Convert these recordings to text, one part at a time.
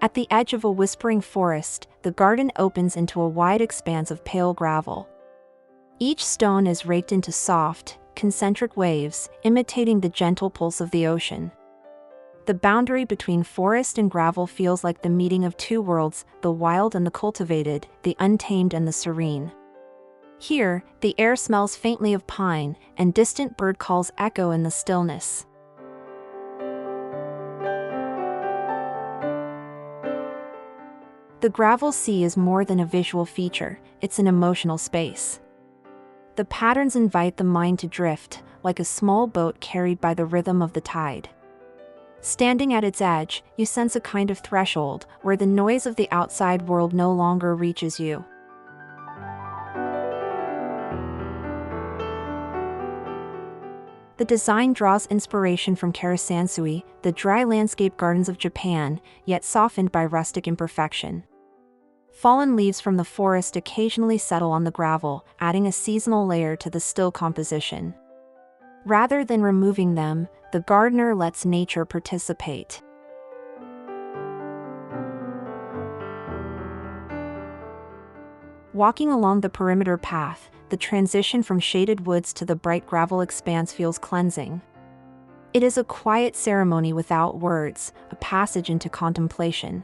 At the edge of a whispering forest, the garden opens into a wide expanse of pale gravel. Each stone is raked into soft, concentric waves, imitating the gentle pulse of the ocean. The boundary between forest and gravel feels like the meeting of two worlds, the wild and the cultivated, the untamed and the serene. Here, the air smells faintly of pine, and distant bird calls echo in the stillness. The gravel sea is more than a visual feature, it's an emotional space. The patterns invite the mind to drift, like a small boat carried by the rhythm of the tide. Standing at its edge, you sense a kind of threshold, where the noise of the outside world no longer reaches you. The design draws inspiration from Karasansui, the dry landscape gardens of Japan, yet softened by rustic imperfection. Fallen leaves from the forest occasionally settle on the gravel, adding a seasonal layer to the still composition. Rather than removing them, the gardener lets nature participate. Walking along the perimeter path, the transition from shaded woods to the bright gravel expanse feels cleansing. It is a quiet ceremony without words, a passage into contemplation.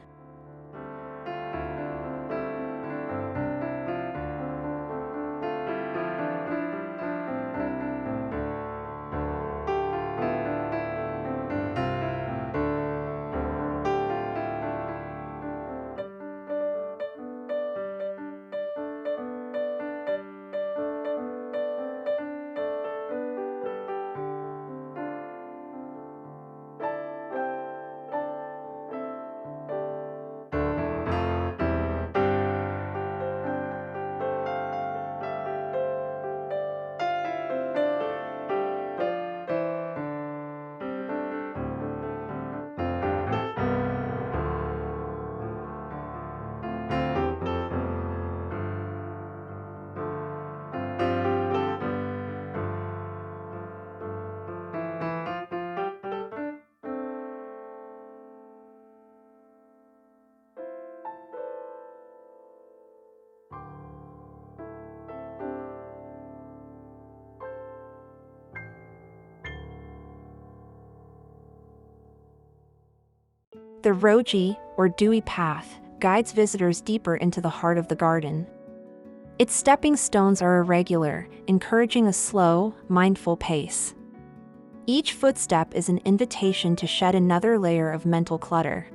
The Roji, or dewy path, guides visitors deeper into the heart of the garden. Its stepping stones are irregular, encouraging a slow, mindful pace. Each footstep is an invitation to shed another layer of mental clutter.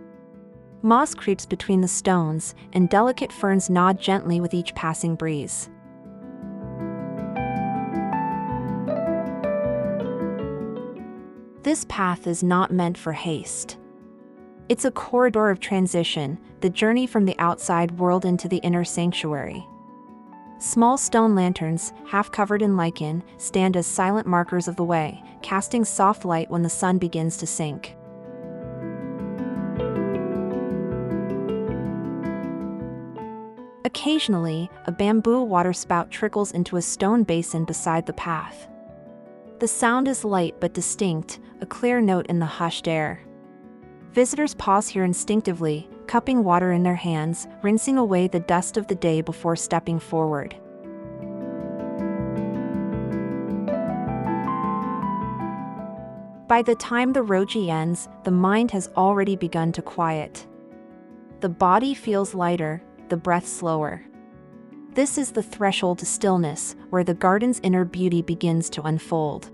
Moss creeps between the stones, and delicate ferns nod gently with each passing breeze. This path is not meant for haste. It's a corridor of transition, the journey from the outside world into the inner sanctuary. Small stone lanterns, half covered in lichen, stand as silent markers of the way, casting soft light when the sun begins to sink. Occasionally, a bamboo waterspout trickles into a stone basin beside the path. The sound is light but distinct, a clear note in the hushed air. Visitors pause here instinctively, cupping water in their hands, rinsing away the dust of the day before stepping forward. By the time the Roji ends, the mind has already begun to quiet. The body feels lighter, the breath slower. This is the threshold to stillness, where the garden's inner beauty begins to unfold.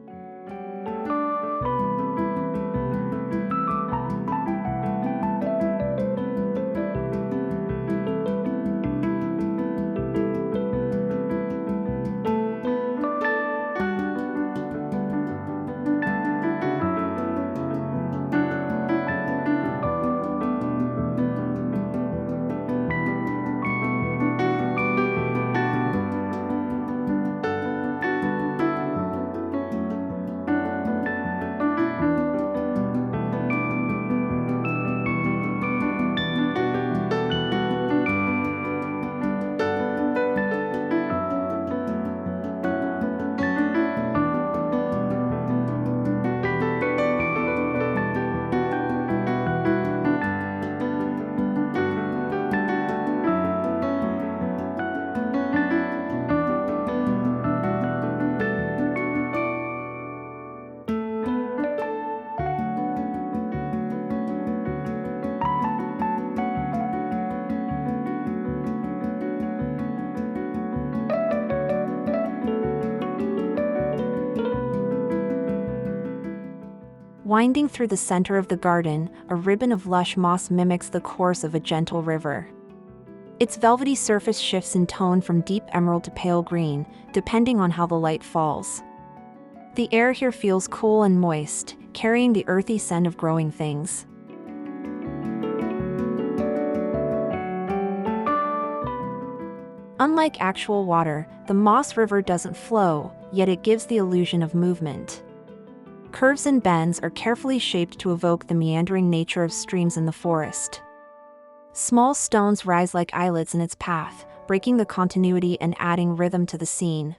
Winding through the center of the garden, a ribbon of lush moss mimics the course of a gentle river. Its velvety surface shifts in tone from deep emerald to pale green, depending on how the light falls. The air here feels cool and moist, carrying the earthy scent of growing things. Unlike actual water, the moss river doesn't flow, yet it gives the illusion of movement. Curves and bends are carefully shaped to evoke the meandering nature of streams in the forest. Small stones rise like islets in its path, breaking the continuity and adding rhythm to the scene.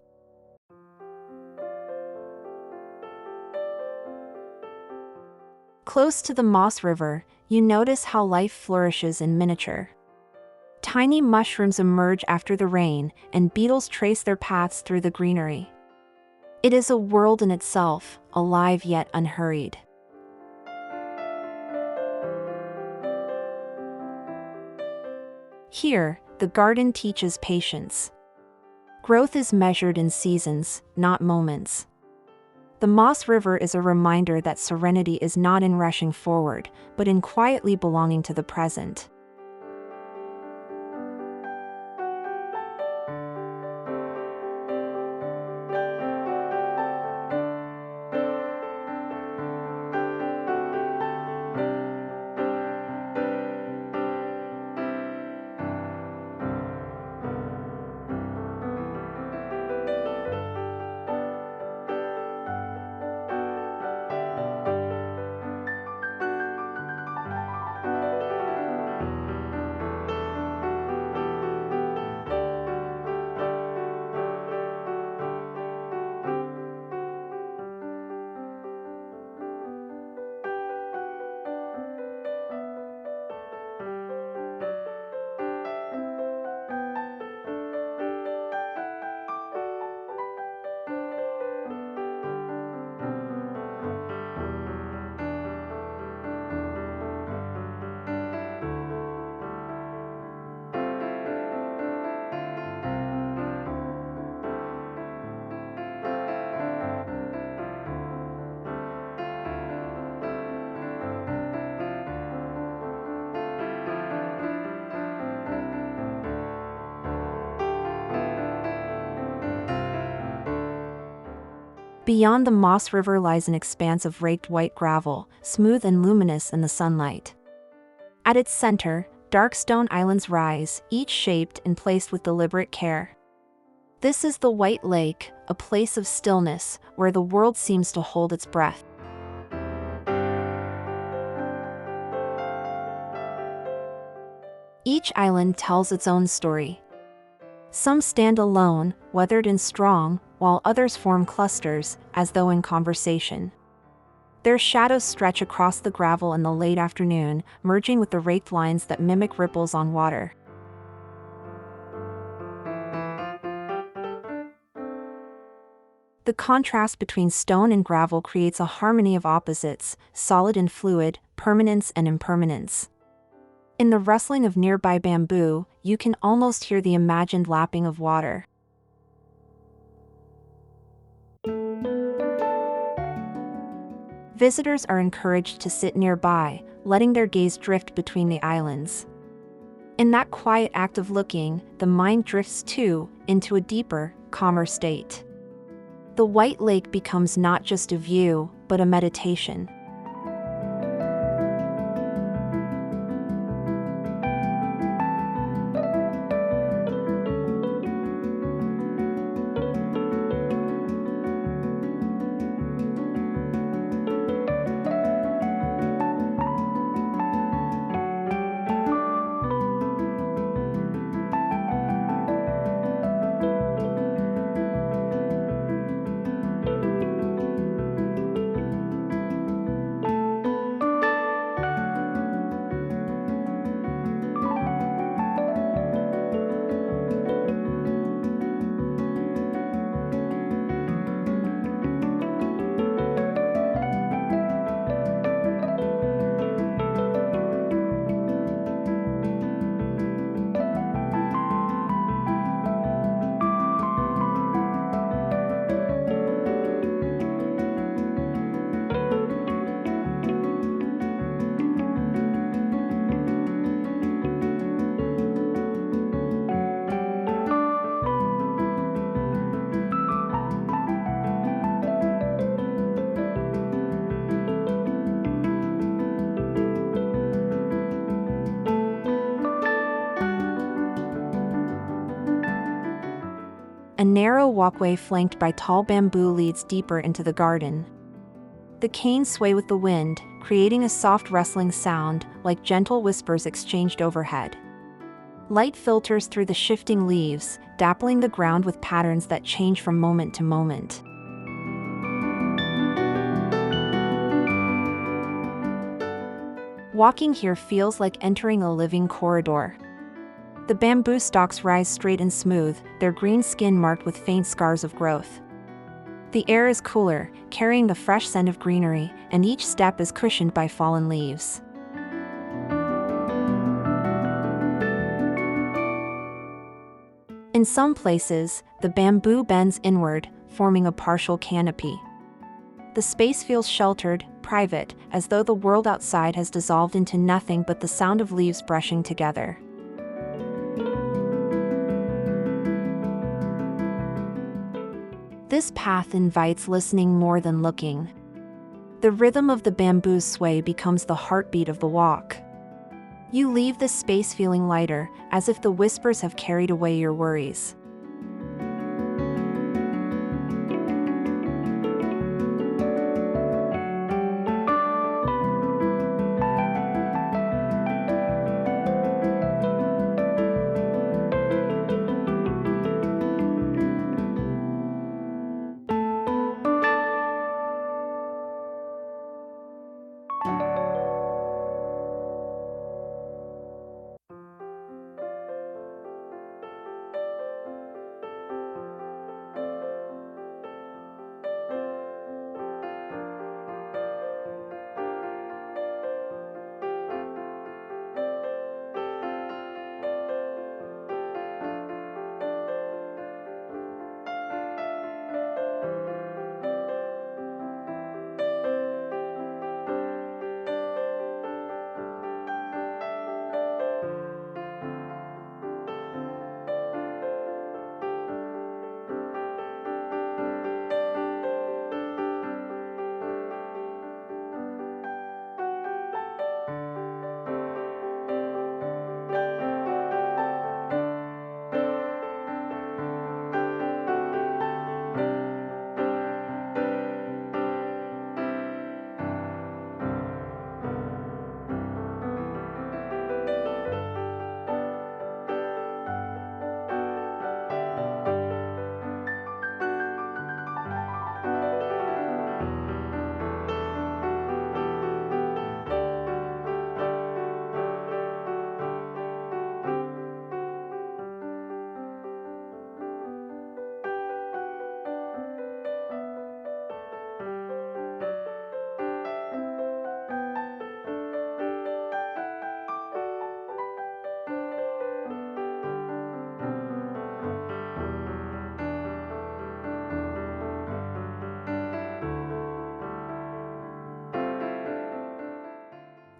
Close to the Moss River, you notice how life flourishes in miniature. Tiny mushrooms emerge after the rain, and beetles trace their paths through the greenery. It is a world in itself, alive yet unhurried. Here, the garden teaches patience. Growth is measured in seasons, not moments. The Moss River is a reminder that serenity is not in rushing forward, but in quietly belonging to the present. Beyond the Moss River lies an expanse of raked white gravel, smooth and luminous in the sunlight. At its center, dark stone islands rise, each shaped and placed with deliberate care. This is the White Lake, a place of stillness, where the world seems to hold its breath. Each island tells its own story. Some stand alone, weathered and strong, while others form clusters, as though in conversation. Their shadows stretch across the gravel in the late afternoon, merging with the raked lines that mimic ripples on water. The contrast between stone and gravel creates a harmony of opposites, solid and fluid, permanence and impermanence. In the rustling of nearby bamboo, you can almost hear the imagined lapping of water. Visitors are encouraged to sit nearby, letting their gaze drift between the islands. In that quiet act of looking, the mind drifts too, into a deeper, calmer state. The White Lake becomes not just a view, but a meditation. A narrow walkway flanked by tall bamboo leads deeper into the garden. The canes sway with the wind, creating a soft rustling sound, like gentle whispers exchanged overhead. Light filters through the shifting leaves, dappling the ground with patterns that change from moment to moment. Walking here feels like entering a living corridor. The bamboo stalks rise straight and smooth, their green skin marked with faint scars of growth. The air is cooler, carrying the fresh scent of greenery, and each step is cushioned by fallen leaves. In some places, the bamboo bends inward, forming a partial canopy. The space feels sheltered, private, as though the world outside has dissolved into nothing but the sound of leaves brushing together. This path invites listening more than looking. The rhythm of the bamboo's sway becomes the heartbeat of the walk. You leave this space feeling lighter, as if the whispers have carried away your worries.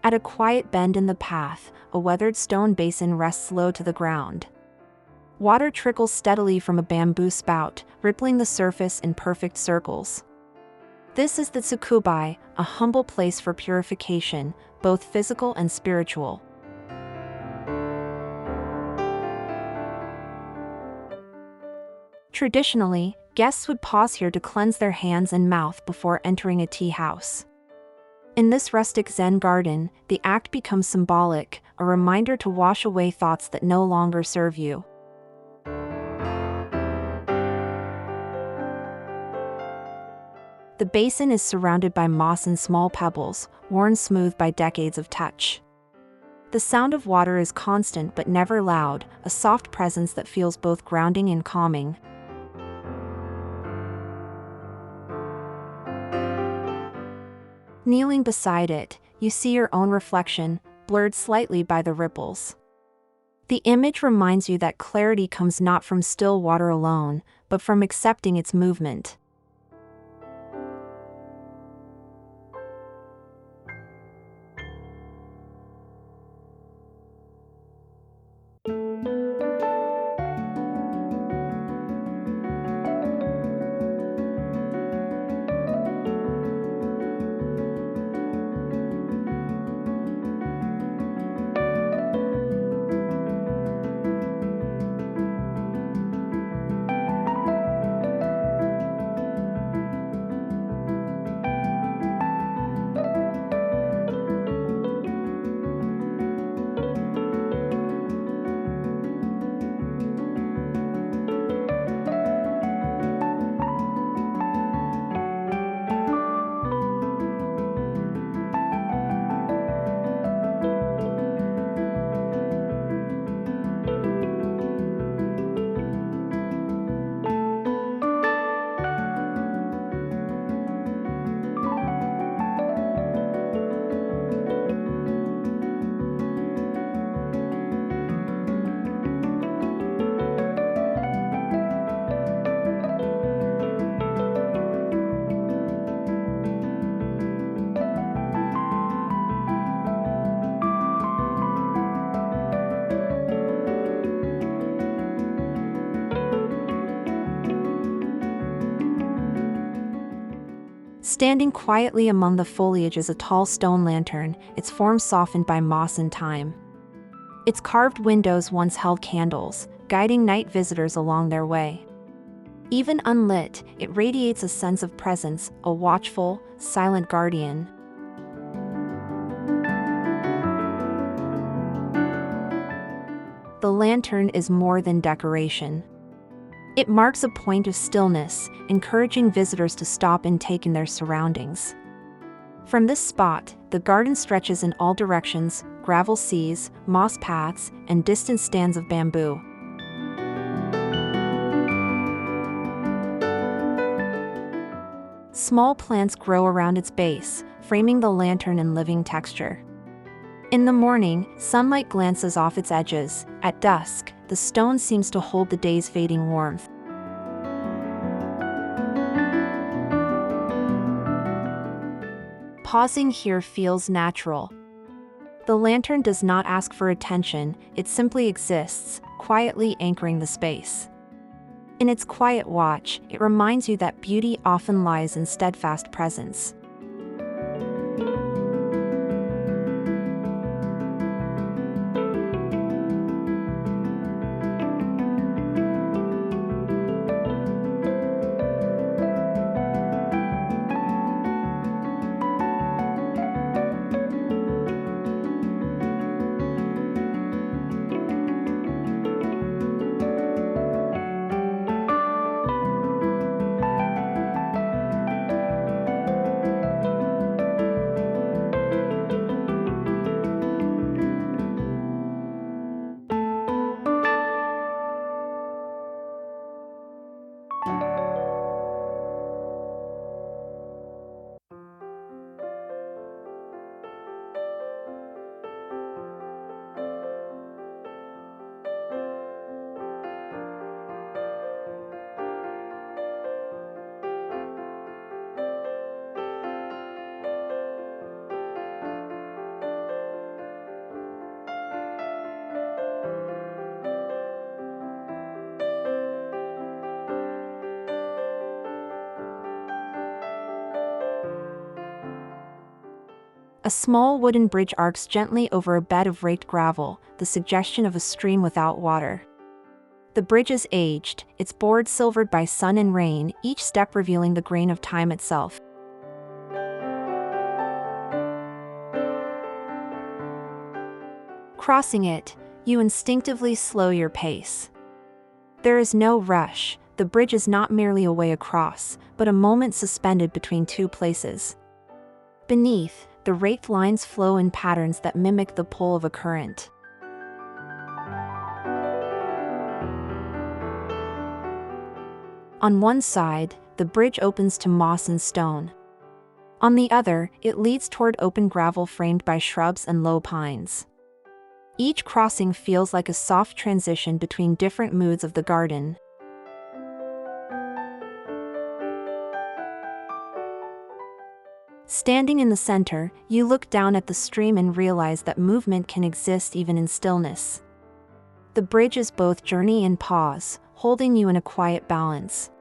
At a quiet bend in the path, a weathered stone basin rests low to the ground. Water trickles steadily from a bamboo spout, rippling the surface in perfect circles. This is the tsukubai, a humble place for purification, both physical and spiritual. Traditionally, guests would pause here to cleanse their hands and mouth before entering a tea house. In this rustic Zen garden, the act becomes symbolic, a reminder to wash away thoughts that no longer serve you. The basin is surrounded by moss and small pebbles, worn smooth by decades of touch. The sound of water is constant but never loud, a soft presence that feels both grounding and calming. Kneeling beside it, you see your own reflection, blurred slightly by the ripples. The image reminds you that clarity comes not from still water alone, but from accepting its movement. Standing quietly among the foliage is a tall stone lantern, its form softened by moss and time. Its carved windows once held candles, guiding night visitors along their way. Even unlit, it radiates a sense of presence, a watchful, silent guardian. The lantern is more than decoration. It marks a point of stillness, encouraging visitors to stop and take in their surroundings. From this spot, the garden stretches in all directions: gravel seas, moss paths, and distant stands of bamboo. Small plants grow around its base, framing the lantern in living texture. In the morning, sunlight glances off its edges. At dusk, the stone seems to hold the day's fading warmth. Pausing here feels natural. The lantern does not ask for attention, it simply exists, quietly anchoring the space. In its quiet watch, it reminds you that beauty often lies in steadfast presence. A small wooden bridge arcs gently over a bed of raked gravel, the suggestion of a stream without water. The bridge is aged, its boards silvered by sun and rain, each step revealing the grain of time itself. Crossing it, you instinctively slow your pace. There is no rush, the bridge is not merely a way across, but a moment suspended between two places. Beneath, the raked lines flow in patterns that mimic the pull of a current. On one side, the bridge opens to moss and stone. On the other, it leads toward open gravel framed by shrubs and low pines. Each crossing feels like a soft transition between different moods of the garden. Standing in the center, you look down at the stream and realize that movement can exist even in stillness. The bridge is both journey and pause, holding you in a quiet balance.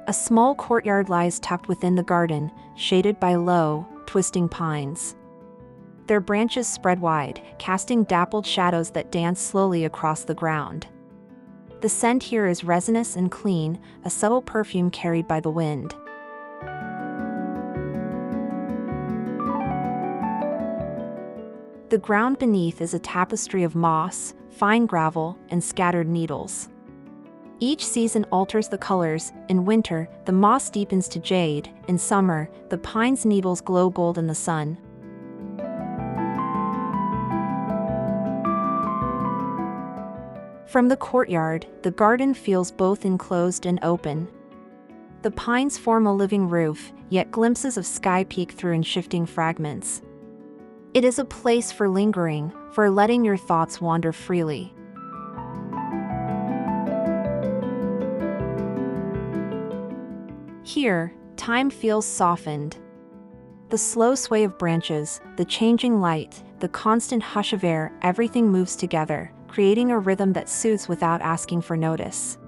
A small courtyard lies tucked within the garden, shaded by low, twisting pines. Their branches spread wide, casting dappled shadows that dance slowly across the ground. The scent here is resinous and clean, a subtle perfume carried by the wind. The ground beneath is a tapestry of moss, fine gravel, and scattered needles. Each season alters the colors. In winter, the moss deepens to jade. In summer, the pine's needles glow gold in the sun. From the courtyard, the garden feels both enclosed and open. The pines form a living roof, yet glimpses of sky peek through in shifting fragments. It is a place for lingering, for letting your thoughts wander freely. Here, time feels softened. The slow sway of branches, the changing light, the constant hush of air, everything moves together, creating a rhythm that soothes without asking for notice.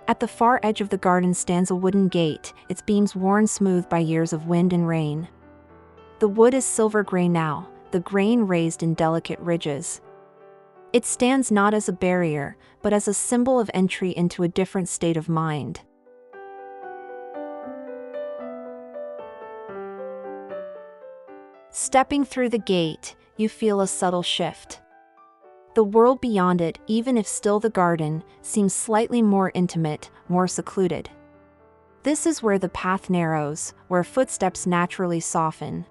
At the far edge of the garden stands a wooden gate, its beams worn smooth by years of wind and rain. The wood is silver gray now, the grain raised in delicate ridges. It stands not as a barrier, but as a symbol of entry into a different state of mind. Stepping through the gate, you feel a subtle shift. The world beyond it, even if still the garden, seems slightly more intimate, more secluded. This is where the path narrows, where footsteps naturally soften.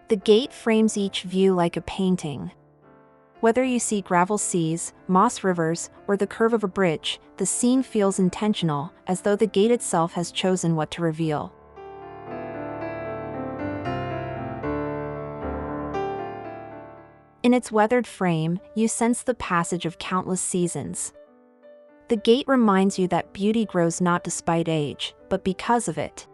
The gate frames each view like a painting. Whether you see gravel seas, moss rivers, or the curve of a bridge, the scene feels intentional, as though the gate itself has chosen what to reveal. In its weathered frame, you sense the passage of countless seasons. The gate reminds you that beauty grows not despite age, but because of it.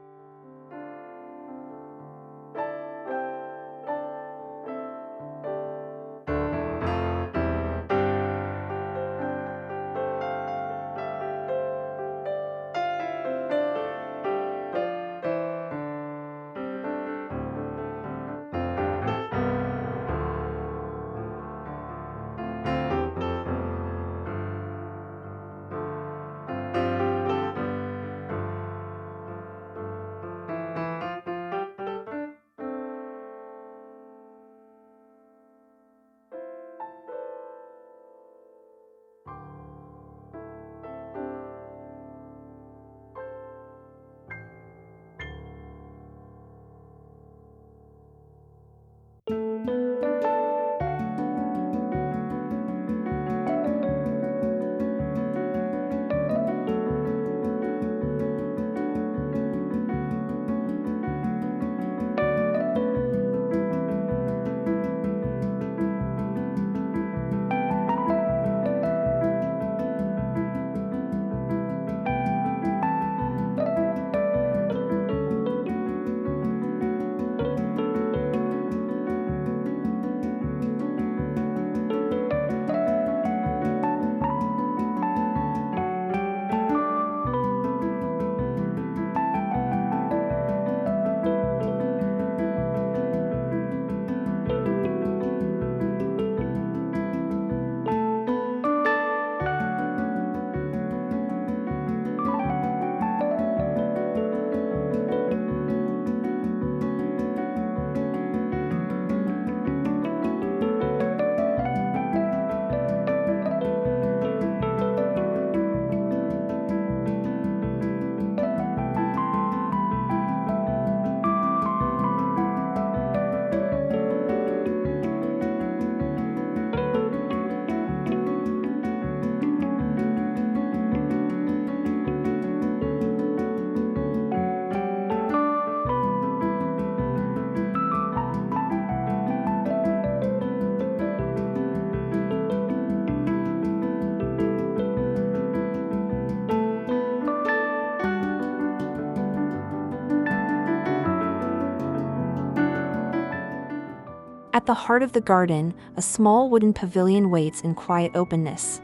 At the heart of the garden, a small wooden pavilion waits in quiet openness.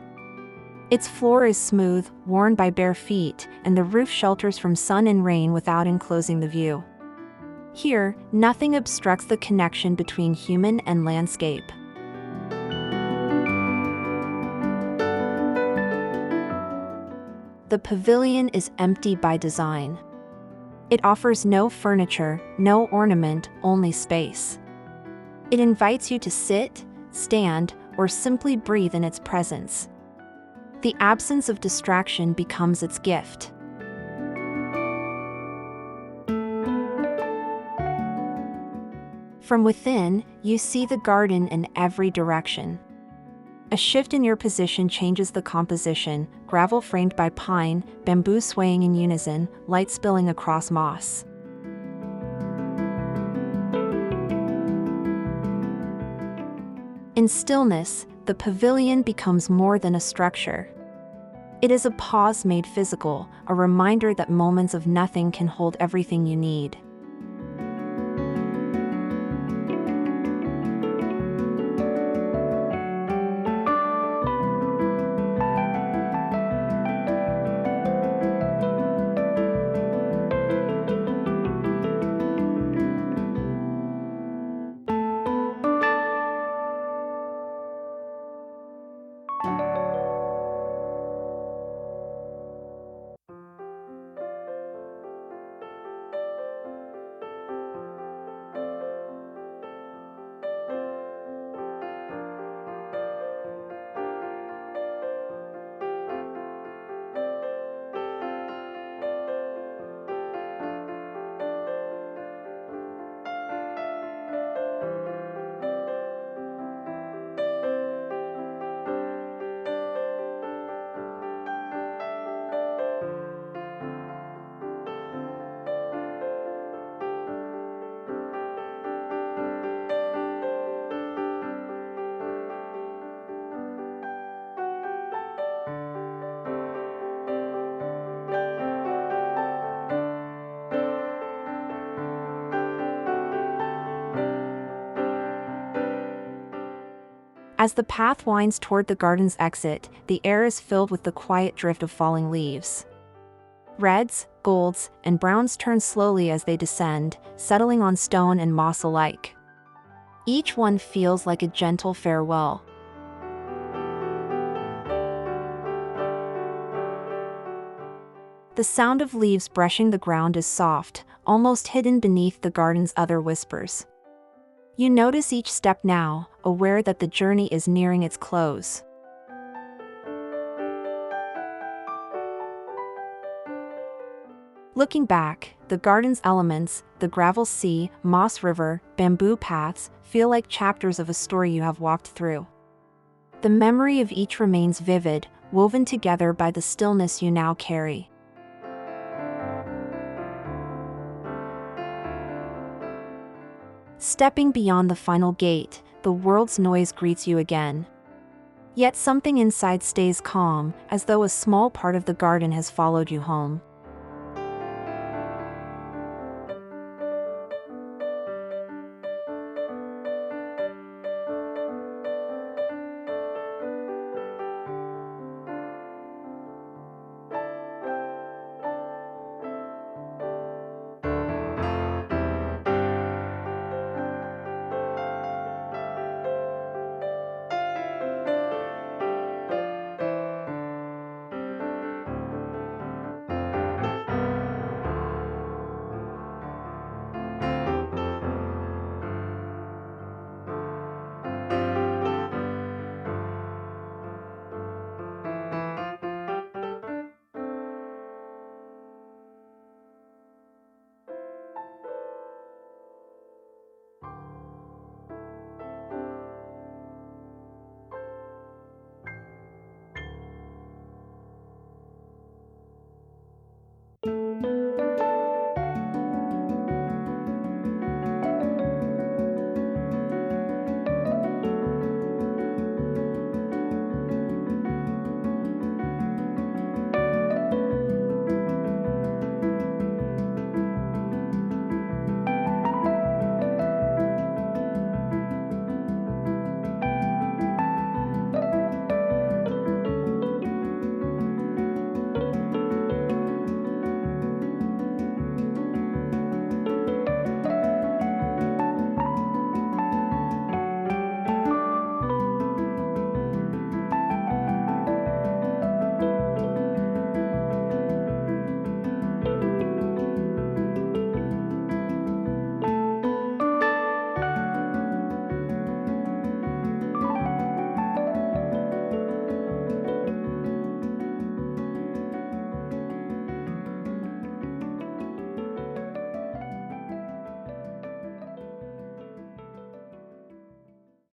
Its floor is smooth, worn by bare feet, and the roof shelters from sun and rain without enclosing the view. Here, nothing obstructs the connection between human and landscape. The pavilion is empty by design. It offers no furniture, no ornament, only space. It invites you to sit, stand, or simply breathe in its presence. The absence of distraction becomes its gift. From within, you see the garden in every direction. A shift in your position changes the composition: gravel framed by pine, bamboo swaying in unison, light spilling across moss. In stillness, the pavilion becomes more than a structure. It is a pause made physical, a reminder that moments of nothing can hold everything you need. As the path winds toward the garden's exit, the air is filled with the quiet drift of falling leaves. Reds, golds, and browns turn slowly as they descend, settling on stone and moss alike. Each one feels like a gentle farewell. The sound of leaves brushing the ground is soft, almost hidden beneath the garden's other whispers. You notice each step now, aware that the journey is nearing its close. Looking back, the garden's elements, the gravel sea, moss river, bamboo paths, feel like chapters of a story you have walked through. The memory of each remains vivid, woven together by the stillness you now carry. Stepping beyond the final gate, the world's noise greets you again. Yet something inside stays calm, as though a small part of the garden has followed you home.